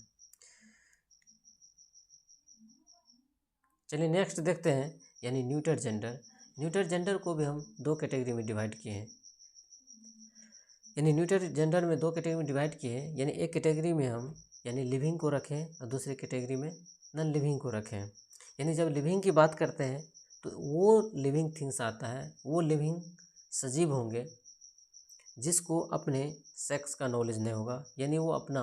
चलिए नेक्स्ट देखते हैं, यानी न्यूटर जेंडर। न्यूटर जेंडर को भी हम 2 कैटेगरी में डिवाइड किए हैं। यानी न्यूटर जेंडर में 2 कैटेगरी में डिवाइड किए हैं। यानी एक कैटेगरी में हम यानी लिविंग को रखें और दूसरी कैटेगरी में नॉन लिविंग को रखें। यानी जब लिविंग की बात करते हैं तो वो लिविंग थिंग्स आता है, वो लिविंग सजीव होंगे जिसको अपने सेक्स का नॉलेज नहीं होगा, यानी वो अपना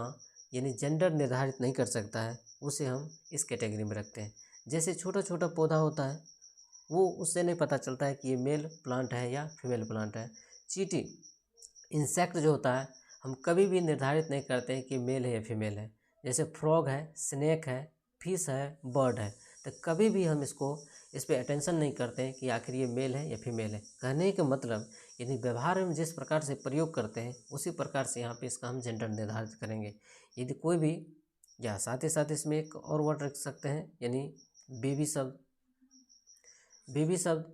यानी जेंडर निर्धारित नहीं कर सकता है, उसे हम इस कैटेगरी में रखते हैं। जैसे छोटा छोटा पौधा होता है, वो उससे नहीं पता चलता है कि ये मेल प्लांट है या फीमेल प्लांट है। चींटी, इंसेक्ट जो होता है, हम कभी भी निर्धारित नहीं करते हैं कि मेल है या फीमेल है। जैसे फ्रॉग है, स्नेक है, फिश है, बर्ड है, तो कभी भी हम इस पर अटेंशन नहीं करते हैं कि आखिर ये मेल है या फीमेल है। कहने का मतलब यदि व्यवहार में जिस प्रकार से प्रयोग करते हैं उसी प्रकार से यहाँ पे इसका हम जेंडर निर्धारित करेंगे। यदि कोई भी, या साथ ही साथ इसमें एक और वर्ड रख सकते हैं, यानी बेबी शब्द। बेबी शब्द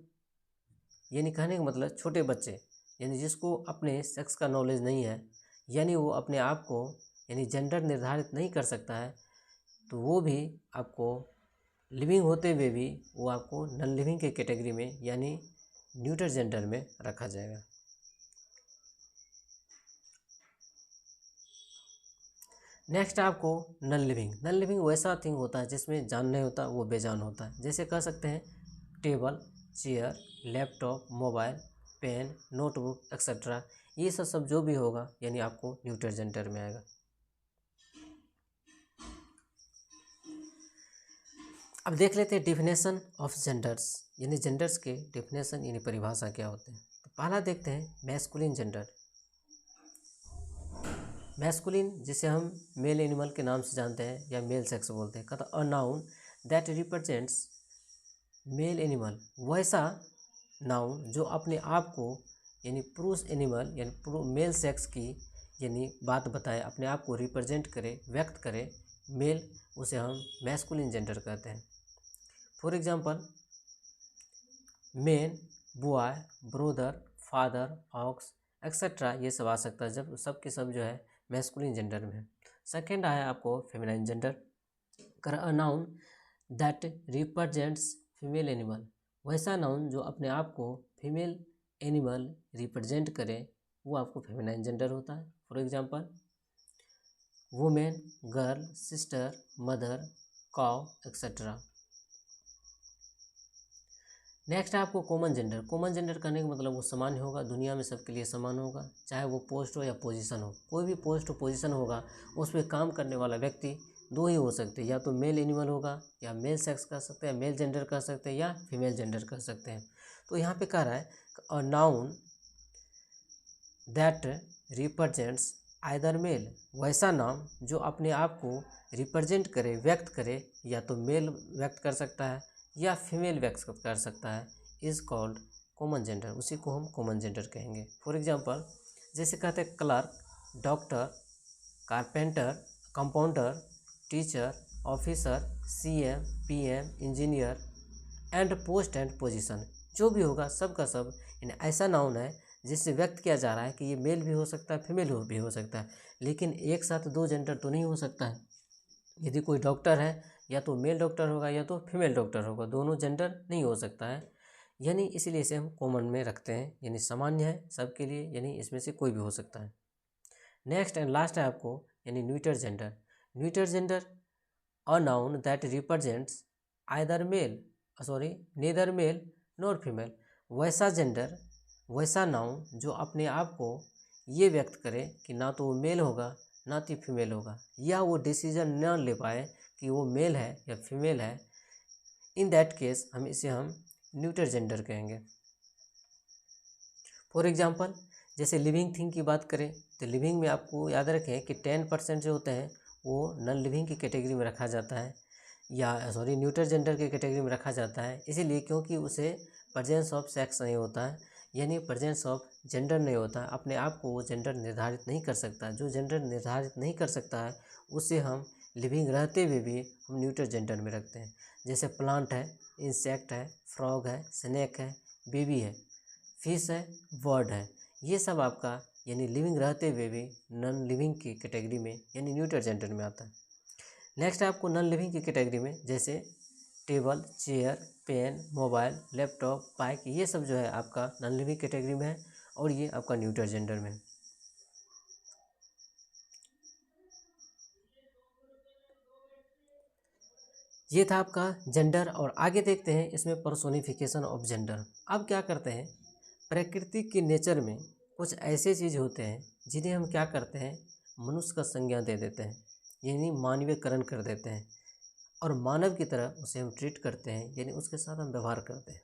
यानी कहने का मतलब छोटे बच्चे, यानी जिसको अपने सेक्स का नॉलेज नहीं है, यानी वो अपने आप को यानी जेंडर निर्धारित नहीं कर सकता है, तो वो भी आपको लिविंग होते हुए भी वो आपको नॉन लिविंग के कैटेगरी में यानी न्यूटर जेंडर में रखा जाएगा। नेक्स्ट आपको नॉन लिविंग। नॉन लिविंग वैसा थिंग होता है जिसमें जान नहीं होता, वो बेजान होता है। जैसे कह सकते हैं table, chair, laptop, mobile, pen, notebook etcetera, ये सब जो भी होगा यानी आपको न्यूटर जेंडर में आएगा। अब देख लेते हैं डिफिनेशन ऑफ जेंडर्स, यानी जेंडर्स के डिफिनेशन यानी परिभाषा क्या होते हैं। तो पहला देखते हैं मैस्कुलिन जेंडर। मैस्कुलिन जिसे हम मेल एनिमल के नाम से जानते हैं या मेल सेक्स बोलते हैं, कहता a noun that represents male animal, वैसा नाउन जो अपने आप को यानी पुरुष एनिमल यानी मेल सेक्स की यानी बात बताए, अपने आप को रिप्रेजेंट करे, व्यक्त करे मेल, उसे हम मैस्कुलिन जेंडर कहते हैं। For example men, boy, brother, father, ox etcetera, ये सब आ सकता है जब सब के सब जो है मैस्कुलिन जेंडर में है। सेकेंड आया आपको फेमिनाइन जेंडर, कर अ noun that represents female animal, वैसा नाउन जो अपने आप को फीमेल एनिमल रिप्रेजेंट करे, वो आपको फेमिनाइन जेंडर होता है। For example women, girl, sister, mother, cow etcetera. Next है आपको कॉमन जेंडर। कॉमन जेंडर कहने का मतलब वो समान होगा, दुनिया में सबके लिए समान होगा, चाहे वो पोस्ट हो या पोजीशन हो। कोई भी पोस्ट हो पोजीशन होगा, उस पर काम करने वाला व्यक्ति 2 ही हो सकते हैं, या तो मेल एनिमल होगा या मेल सेक्स कर सकते हैं, मेल जेंडर कर सकते हैं या फीमेल जेंडर कर सकते हैं। तो यहाँ पे कह रहा है a noun that represents either male, वैसा नाम जो अपने आप को रिप्रेजेंट करे, व्यक्त करे, या तो मेल व्यक्त कर सकता है या फीमेल व्यक्त कर सकता है, इज कॉल्ड कॉमन जेंडर, उसी को हम कॉमन जेंडर कहेंगे। फॉर एग्जांपल जैसे कहते हैं clerk, doctor, carpenter, compounder, teacher, officer, CM, PM, engineer and post and position, जो भी होगा सब का सब यानी ऐसा नाउन है जिससे व्यक्त किया जा रहा है कि ये मेल भी हो सकता है, फीमेल भी हो सकता है, लेकिन एक साथ दो जेंडर तो नहीं हो सकता है। यदि कोई डॉक्टर है या तो मेल डॉक्टर होगा या तो फीमेल डॉक्टर होगा, दोनों जेंडर नहीं हो सकता है, यानी इसलिए इसे हम कॉमन में रखते हैं, यानी सामान्य है सबके लिए, यानी इसमें से कोई भी हो सकता है। नेक्स्ट एंड लास्ट है आपको यानी neuter gender. Neuter gender a noun that represents either male neither male nor female, वैसा जेंडर, वैसा नाउन जो अपने आप को ये व्यक्त करे कि ना तो वो मेल होगा ना तो फीमेल होगा, या वो डिसीजन न ले पाए कि वो मेल है या फीमेल है। इन दैट केस हम न्यूटर जेंडर कहेंगे। फॉर एग्जांपल जैसे लिविंग थिंग की बात करें तो लिविंग में आपको याद रखें कि 10% जो होते हैं वो नॉन लिविंग की कैटेगरी में रखा जाता है, या न्यूटर जेंडर की कैटेगरी में रखा जाता है, इसीलिए क्योंकि उसे प्रेजेंस ऑफ सेक्स नहीं होता है, यानी प्रेजेंस ऑफ जेंडर नहीं होता है, अपने आप को वो जेंडर निर्धारित नहीं कर सकता। जो जेंडर निर्धारित नहीं कर सकता है उसे हम लिविंग रहते हुए भी हम न्यूटर जेंडर में रखते हैं। जैसे प्लांट है, इंसेक्ट है, फ्रॉग है, स्नेक है, बेबी है, फिश है, बर्ड है, ये सब आपका यानी लिविंग रहते हुए भी नॉन लिविंग की कैटेगरी में यानी न्यूटर जेंडर में आता है। नेक्स्ट है आपको नॉन लिविंग की कैटेगरी में जैसे table, chair, pen, mobile, laptop, bike, ये सब जो है आपका नॉन लिविंग कैटेगरी में है और ये आपका न्यूटर जेंडर में है। ये था आपका जेंडर। और आगे देखते हैं इसमें पर्सोनिफिकेशन ऑफ जेंडर। अब क्या करते हैं, प्रकृति की नेचर में कुछ ऐसे चीज़ होते हैं जिन्हें हम क्या करते हैं, मनुष्य का संज्ञा दे देते हैं, यानी मानवीयकरण कर देते हैं और मानव की तरह उसे हम ट्रीट करते हैं, यानी उसके साथ हम व्यवहार करते हैं।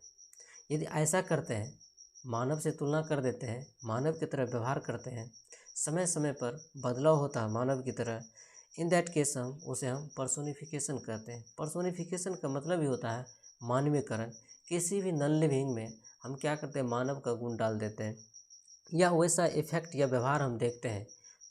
यदि ऐसा करते हैं, मानव से तुलना कर देते हैं, मानव की तरह व्यवहार करते हैं, समय समय पर बदलाव होता है मानव की तरह, इन दैट केस हम पर्सोनिफिकेशन कहते हैं। पर्सोनिफिकेशन का मतलब ही होता है मानवीयकरण। किसी भी नॉन लिविंग में हम क्या करते हैं, मानव का गुण डाल देते हैं, या वैसा इफेक्ट या व्यवहार हम देखते हैं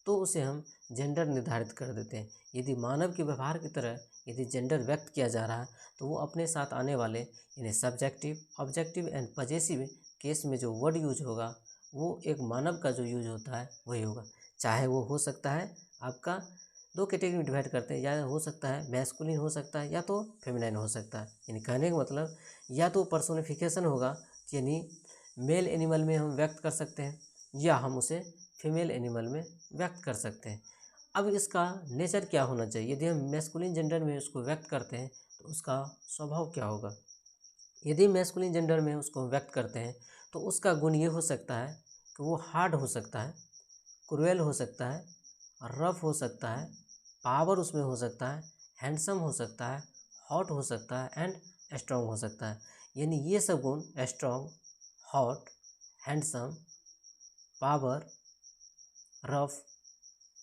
तो उसे हम जेंडर निर्धारित कर देते हैं। यदि मानव के व्यवहार की तरह यदि जेंडर व्यक्त किया जा रहा है तो वो अपने साथ आने वाले यानी subjective, objective and possessive case में जो वर्ड यूज होगा वो एक मानव का जो यूज होता है वही होगा। चाहे वो हो सकता है आपका दो कैटेगरी में डिवाइड करते हैं, या हो सकता है मैस्कुलिन हो सकता है या तो फेमिनाइन हो सकता है। यानी कहने का मतलब या तो पर्सोनिफिकेशन होगा यानी मेल एनिमल में हम व्यक्त कर सकते हैं, या हम उसे फीमेल एनिमल में व्यक्त कर सकते हैं। अब इसका नेचर क्या होना चाहिए, यदि हम मैस्कुलिन जेंडर में उसको व्यक्त करते हैं तो उसका स्वभाव क्या होगा। यदि मैस्कुलिन जेंडर में उसको व्यक्त करते हैं तो उसका गुण ये हो सकता है कि वो हार्ड हो सकता है, क्रूएल हो सकता है, रफ हो सकता है, पावर उसमें हो सकता है, हैंडसम हो सकता है, हॉट हो सकता है एंड स्ट्रॉन्ग हो सकता है। यानी ये सब गुण strong, hot, handsome, power, rough,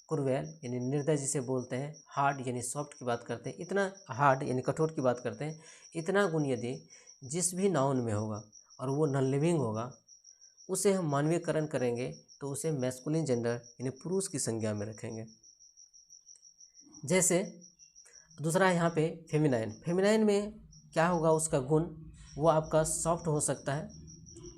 cruel यानी निर्दय जिसे बोलते हैं, हार्ड यानी सॉफ्ट की बात करते हैं, इतना हार्ड यानी कठोर की बात करते हैं, इतना गुण यदि जिस भी नाउन में होगा और वो नॉन लिविंग होगा उसे हम मानवीयकरण करेंगे तो उसे मैस्कुलिन जेंडर यानी पुरुष की संज्ञा में रखेंगे। जैसे दूसरा यहाँ पे फेमिनाइन। फेमिनाइन में क्या होगा, उसका गुण वो आपका सॉफ्ट हो सकता है,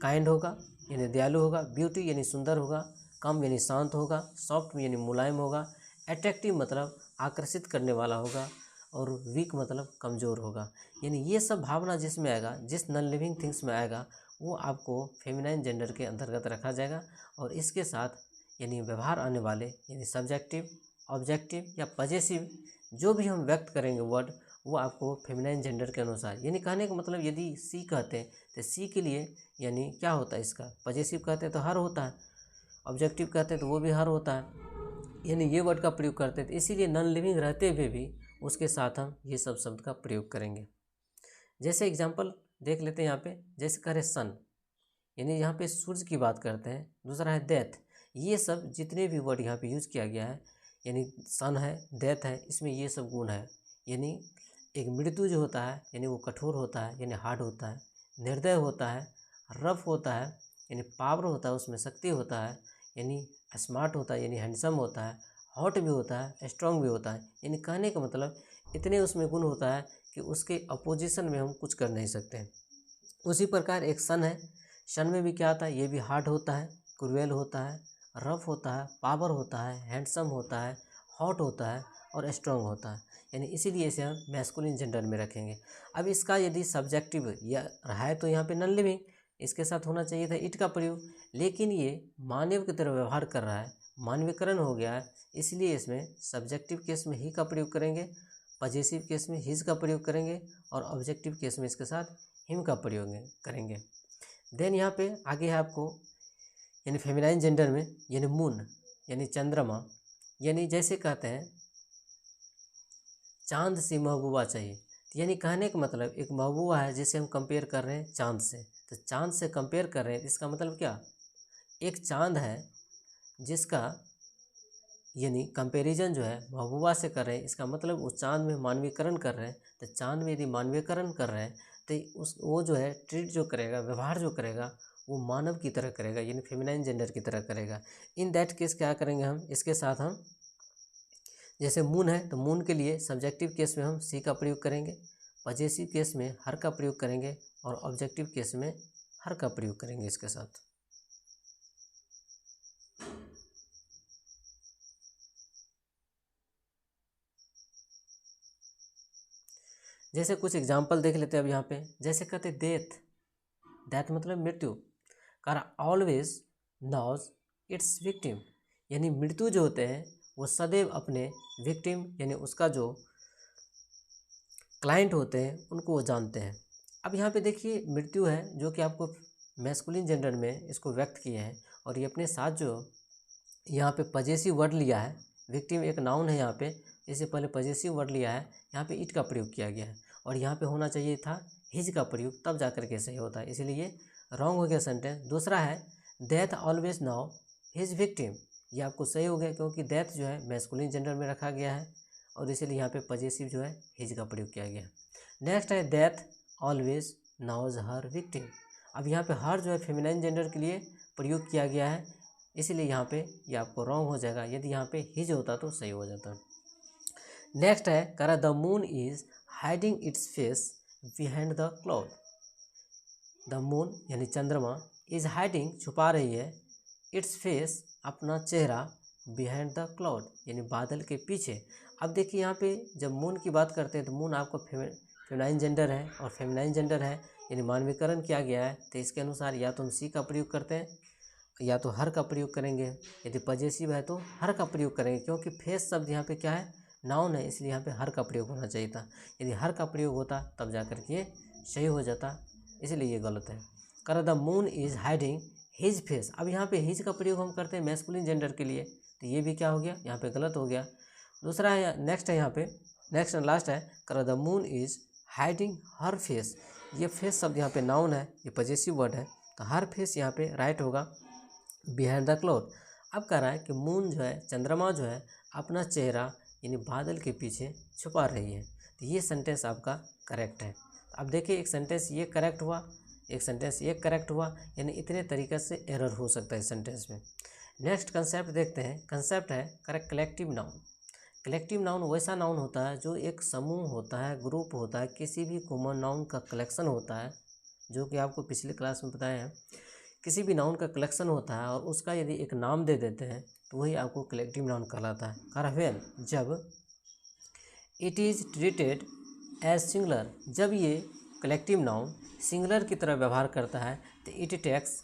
काइंड होगा यानी दयालु होगा, ब्यूटी यानी सुंदर होगा, कम यानी शांत होगा, सॉफ्ट यानी मुलायम होगा, अट्रैक्टिव मतलब आकर्षित करने वाला होगा, और वीक मतलब कमज़ोर होगा। यानी ये सब भावना जिसमें आएगा, जिस नॉन लिविंग थिंग्स में आएगा वो आपको फेमिनाइन जेंडर के अंतर्गत रखा जाएगा। और इसके साथ यानी व्यवहार आने वाले यानी सब्जेक्टिव, ऑब्जेक्टिव या पजेसिव जो भी हम व्यक्त करेंगे वर्ड वो आपको फेमिनाइन जेंडर के अनुसार, यानी कहने का मतलब यदि सी कहते हैं तो सी के लिए यानी क्या होता है, इसका पजेसिव कहते हैं तो हर होता है, ऑब्जेक्टिव कहते हैं तो वो भी हर होता है, यानी ये वर्ड का प्रयोग करते हैं। तो इसीलिए नॉन लिविंग रहते हुए भी उसके साथ हम ये सब शब्द का प्रयोग करेंगे। जैसे एग्जाम्पल देख लेते हैं यहाँ पे, जैसे कह रहे सन यानी यहाँ पे सूर्य की बात करते हैं, दूसरा है डेथ। ये सब जितने भी वर्ड यहाँ पे यूज़ किया गया है यानी सन है, डेथ है, इसमें ये सब गुण है। यानी एक मृत्यु जो होता है यानी वो कठोर होता है यानी हार्ड होता है, निर्दय होता है, रफ होता है यानी पावर होता है, उसमें शक्ति होता है, यानी स्मार्ट होता है यानी हैंडसम होता है, हॉट भी होता है, स्ट्रांग भी होता है। यानी कहने का मतलब इतने उसमें गुण होता है कि उसके अपोजिशन में हम कुछ कर नहीं सकते। उसी प्रकार एक सन है, सन में भी क्या आता है, ये भी हार्ड होता है, क्रूएल होता है, रफ होता है, पावर होता है, हैंडसम होता है, हॉट होता है और स्ट्रांग होता है। यानी इसीलिए इसे हम मैस्कुलिन जेंडर में रखेंगे। अब इसका यदि सब्जेक्टिव या है तो यहाँ पे नॉन लिविंग, इसके साथ होना चाहिए था इट का प्रयोग, लेकिन ये मानव की तरह व्यवहार कर रहा है, मानवीकरण हो गया है, इसलिए इसमें सब्जेक्टिव केस में ही का प्रयोग करेंगे, पॉजेसिव केस में हिज का प्रयोग करेंगे और ऑब्जेक्टिव केस में इसके साथ हिम का प्रयोग करेंगे। देन यहाँ पे आगे है आपको यानी फेमिनाइन जेंडर में यानी मून यानी चंद्रमा, यानी जैसे कहते हैं चांद सी महबूबा चाहिए, यानी कहने का मतलब एक महबूबा है जिसे हम कंपेयर कर रहे हैं चांद से, तो चांद से कंपेयर कर रहे हैं, इसका मतलब क्या, एक चांद है जिसका यानी कंपैरिजन जो है महबूबा से कर रहे हैं, इसका मतलब उस चांद में मानवीकरण कर रहे हैं। तो चांद में यदि मानवीकरण कर रहे हैं तो वो जो है ट्रीट जो करेगा, व्यवहार जो करेगा वो मानव की तरह करेगा, यानी फेमिनाइन जेंडर की तरह करेगा। इन दैट केस क्या करेंगे हम, इसके साथ हम जैसे मून है तो मून के लिए सब्जेक्टिव केस में हम सी का प्रयोग करेंगे, पॉजेसिव केस में हर का प्रयोग करेंगे और ऑब्जेक्टिव केस में हर का प्रयोग करेंगे इसके साथ। जैसे कुछ एग्जाम्पल देख लेते हैं अब यहाँ पे, जैसे कहते डेथ, डेथ मतलब मृत्यु, कार ऑलवेज नॉज इट्स विक्टिम, यानी मृत्यु जो होते हैं वो सदैव अपने विक्टिम यानी उसका जो क्लाइंट होते हैं उनको वो जानते हैं। अब यहाँ पे देखिए मृत्यु है जो कि आपको मैस्कुलिन जेंडर में इसको व्यक्त किए हैं, और ये अपने साथ जो यहाँ पे पॉजेसिव वर्ड लिया है, विक्टिम एक नाउन है यहाँ पे, इससे पहले पॉजेसिव वर्ड लिया है, यहाँ पे इट का प्रयोग किया गया है और यहाँ पे होना चाहिए था हिज का प्रयोग, तब जाकर के सही होता है, इसलिए रॉन्ग हो गया सेंटेंस। दूसरा है death always now his victim, ये आपको सही हो गया क्योंकि डेथ जो है मैस्कुलिन जेंडर में रखा गया है और इसीलिए यहाँ पे पॉजेसिव जो है हिज का प्रयोग किया गया। नेक्स्ट है डेथ ऑलवेज नाउज हर विक्टिम, अब यहाँ पे हर जो है फेमिनाइन जेंडर के लिए प्रयोग किया गया है, इसीलिए यहाँ पे ये आपको रॉन्ग हो जाएगा, यदि यहाँ पे हिज होता तो सही हो जाता। नेक्स्ट है करा the moon is hiding its face behind the cloud, the moon यानी चंद्रमा इज हाइडिंग छुपा रही है, इट्स फेस अपना चेहरा, बिहाइंड द क्लाउड यानी बादल के पीछे। अब देखिए यहाँ पे जब मून की बात करते हैं तो मून आपको फेमिनाइन जेंडर है और फेमिनाइन जेंडर है यानी मानवीकरण किया गया है, तो इसके अनुसार या तो हम सी का प्रयोग करते हैं या तो हर का प्रयोग करेंगे, यदि पॉजेसिव है तो हर का प्रयोग करेंगे, क्योंकि फेस शब्द यहाँ पे क्या है, नाउन है, इसलिए यहाँ पे हर का प्रयोग होना चाहिए था। यदि हर का प्रयोग होता तब जाकर के ये सही हो जाता, इसलिए ये गलत है। कर the moon is hiding his face, अब यहाँ पे हिज का प्रयोग हम करते हैं मैस्कुलिन जेंडर के लिए, तो ये भी क्या हो गया, यहाँ पे गलत हो गया। दूसरा है नेक्स्ट है यहाँ पे, नेक्स्ट एंड लास्ट है कर the moon is hiding her face, ये फेस शब्द यहाँ पे नाउन है, ये पॉजेसिव वर्ड है, तो हर फेस यहाँ पे राइट होगा बिहाइंड द क्लाउड। अब कह रहा है कि मून जो है चंद्रमा जो है अपना चेहरा यानी बादल के पीछे छुपा रही है, तो ये सेंटेंस आपका करेक्ट है। अब देखिए एक सेंटेंस ये करेक्ट हुआ, एक सेंटेंस ये करेक्ट हुआ, यानी इतने तरीके से एरर हो सकता है इस सेंटेंस में। नेक्स्ट कंसेप्ट देखते हैं, कंसेप्ट है correct collective noun. Collective noun वैसा नाउन होता है जो एक समूह होता है, ग्रुप होता है, किसी भी कॉमन नाउन का कलेक्शन होता है, जो कि आपको पिछले क्लास में बताया है, किसी भी नाउन का कलेक्शन होता है और उसका यदि एक नाम दे देते हैं तो वही आपको कलेक्टिव नाउन कहलाता है। कारवेल जब it is treated as singular, जब ये कलेक्टिव नाउन सिंगुलर की तरह व्यवहार करता है तो इट टेक्स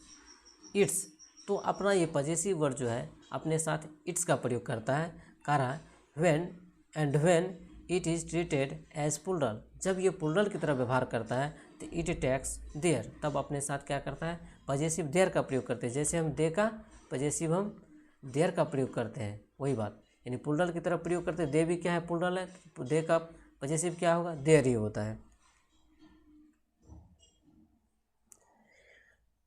इट्स, तो अपना ये पॉजेसिव वर्ड जो है अपने साथ इट्स का प्रयोग करता है। कहा when it is treated as plural, जब ये प्लूरल की तरह व्यवहार करता है तो इट टेक्स देयर, तब अपने साथ क्या करता है पॉजेसिव देयर का प्रयोग करते हैं, जैसे हम दे का पॉजेसिव हम देयर का प्रयोग करते हैं, वही बात, यानी प्लूरल की तरह प्रयोग करते हैं। दे भी क्या है प्लूरल है, तो दे का पॉजेसिव क्या होगा, देयर ही होता है।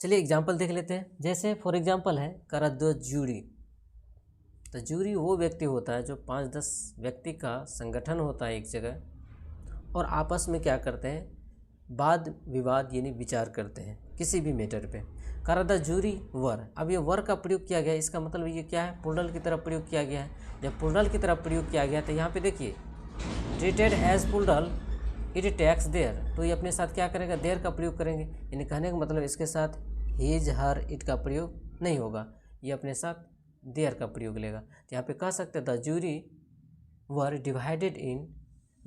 चलिए एग्जाम्पल देख लेते हैं, जैसे फॉर एग्जाम्पल है करा द जूरी, तो जूरी वो व्यक्ति होता है जो 5-10 व्यक्ति का संगठन होता है एक जगह और आपस में क्या करते हैं वाद विवाद यानी विचार करते हैं किसी भी मैटर पे। करा द जूरी वर, अब ये वर का प्रयोग किया गया, इसका मतलब ये क्या है, प्लूरल की तरफ प्रयोग किया गया है। जब प्लूरल की तरफ प्रयोग किया गया तो यहाँ पे देखिए treated as plural it takes their, तो ये अपने साथ क्या करेगा, देयर का प्रयोग करेंगे। यानी कहने का मतलब इसके साथ हिज हर इट का प्रयोग नहीं होगा, ये अपने साथ देयर का प्रयोग लेगा। तो यहाँ पे कह सकते हैं the jury were divided in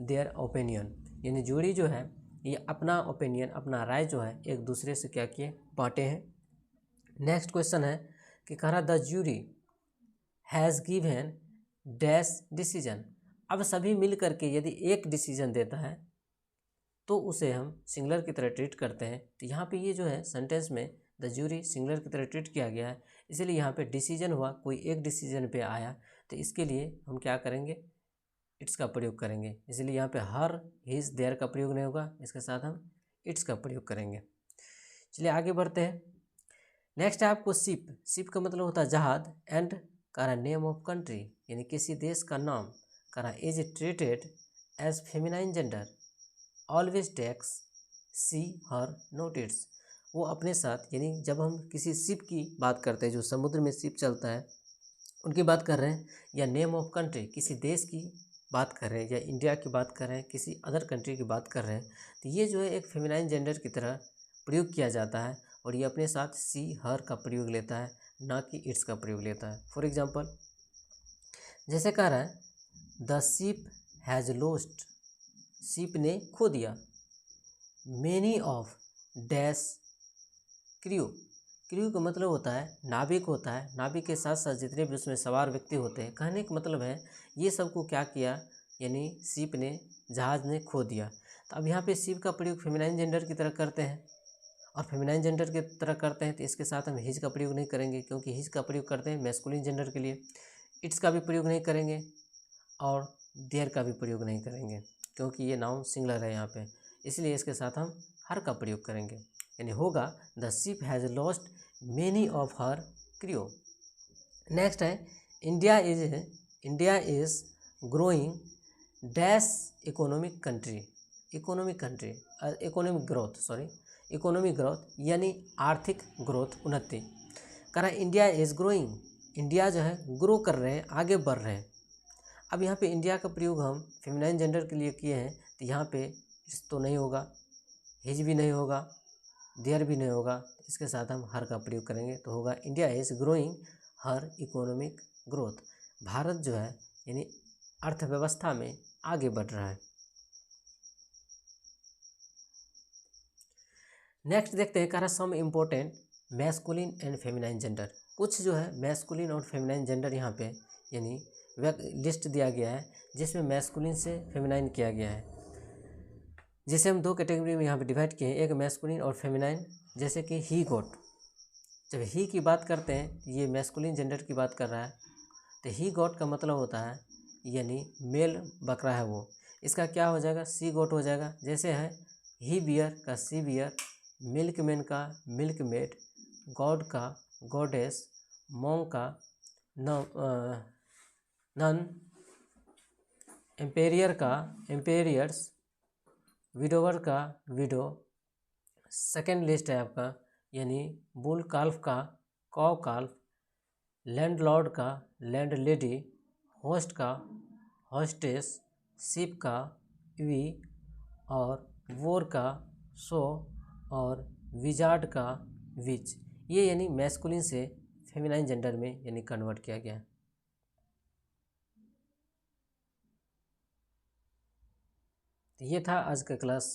their opinion, यानी जूरी जो है ये अपना ओपिनियन, अपना राय जो है एक दूसरे से क्या किए, बांटे हैं। नेक्स्ट क्वेश्चन है कि कह रहा the jury has given dash decision, अब सभी मिल करके यदि एक डिसीजन देता है तो उसे हम सिंगुलर की तरह ट्रीट करते हैं। तो यहाँ पे ये जो है सेंटेंस में द जूरी सिंगुलर की तरह ट्रीट किया गया है, इसीलिए यहाँ पे डिसीजन हुआ, कोई एक डिसीजन पे आया, तो इसके लिए हम क्या करेंगे, इट्स का प्रयोग करेंगे। इसलिए यहाँ पे हर हिज देयर का प्रयोग नहीं होगा, इसके साथ हम इट्स का प्रयोग करेंगे। चलिए आगे बढ़ते हैं। नेक्स्ट है आपको शिप, शिप का मतलब होता है जहाज, एंड करा नेम ऑफ कंट्री, यानी किसी देश का नाम, करा is treated as feminine gender, always takes she her not its, वो अपने साथ, यानी जब हम किसी शिप की बात करते हैं जो समुद्र में शिप चलता है उनकी बात कर रहे हैं, या नेम ऑफ कंट्री किसी देश की बात कर रहे हैं, या इंडिया की बात कर रहे हैं, किसी अदर कंट्री की बात कर रहे हैं, तो ये जो है एक फेमिनाइन जेंडर की तरह प्रयोग किया जाता है, और ये अपने साथ सी हर का प्रयोग लेता है, ना कि इट्स का प्रयोग लेता है। फॉर एग्जांपल जैसे कह रहा है the ship has lost, ship ने खो दिया, many of dash crew, crew का मतलब होता है नाविक होता है, नाविक के साथ साथ जितने भी उसमें सवार व्यक्ति होते हैं, कहने का मतलब है ये सबको क्या किया, यानी शिप ने, जहाज़ ने खो दिया। तो अब यहाँ पे शिप का प्रयोग फेमिनाइन जेंडर की तरह करते हैं, और फेमिनाइन जेंडर की तरह करते हैं तो इसके साथ हम हिज का प्रयोग नहीं करेंगे, क्योंकि हिज का प्रयोग करते हैं मैस्कुलिन जेंडर के लिए। इट्स का भी प्रयोग नहीं करेंगे और देयर का भी प्रयोग नहीं करेंगे, क्योंकि ये नाउन सिंगुलर है यहाँ पे, इसलिए इसके साथ हम हर का प्रयोग करेंगे। यानी होगा the ship has lost many of her crew. Next है India is growing dash economic country, economic growth यानी आर्थिक ग्रोथ, उन्नति। कह रहा इंडिया इज ग्रोइंग, इंडिया जो है ग्रो कर रहे हैं, आगे बढ़ रहे हैं। अब यहाँ पे इंडिया का प्रयोग हम फेमिनाइन जेंडर के लिए किए हैं, तो यहाँ पे इस तो नहीं होगा, हिज भी नहीं होगा, देयर भी नहीं होगा, इसके साथ हम हर का प्रयोग करेंगे, तो होगा India is growing her economic growth, Bharat जो है यानी अर्थव्यवस्था में आगे बढ़ रहा है। नेक्स्ट देखते हैं, कह रहा some important masculine and feminine gender, कुछ जो है मैस्कुलिन और फेमिनाइन जेंडर यहाँ पे यानी लिस्ट दिया गया है, जिसमें मैस्कुलिन से फेमिनाइन किया गया है, जिसे हम दो कैटेगरी में यहाँ पे डिवाइड किए हैं, एक मैस्कुलिन और फेमिनाइन। जैसे कि ही गोट, जब ही की बात करते हैं ये मैस्कुलिन जेंडर की बात कर रहा है, तो ही गोट का मतलब होता है यानी मेल बकरा है वो, इसका क्या हो जाएगा, सी गोट हो जाएगा। जैसे है ही बियर का सी बियर, मिल्कमैन का मिल्क मेड, गॉड का गॉडेस, मॉन्ग का नन, एम्पेरियर का एम्पेरियर्स, विडोवर का विडो। सेकेंड लिस्ट है आपका यानी बुल काल्फ का कॉव काल्फ, लैंडलॉर्ड का लैंड लेडी, होस्ट का हॉस्टेस, शिप का वी, और वोर का सो, और विजार्ड का विच। ये यानी मैस्कुलिन से फेमिनाइन जेंडर में यानी कन्वर्ट किया गया है। ये था आज का क्लास।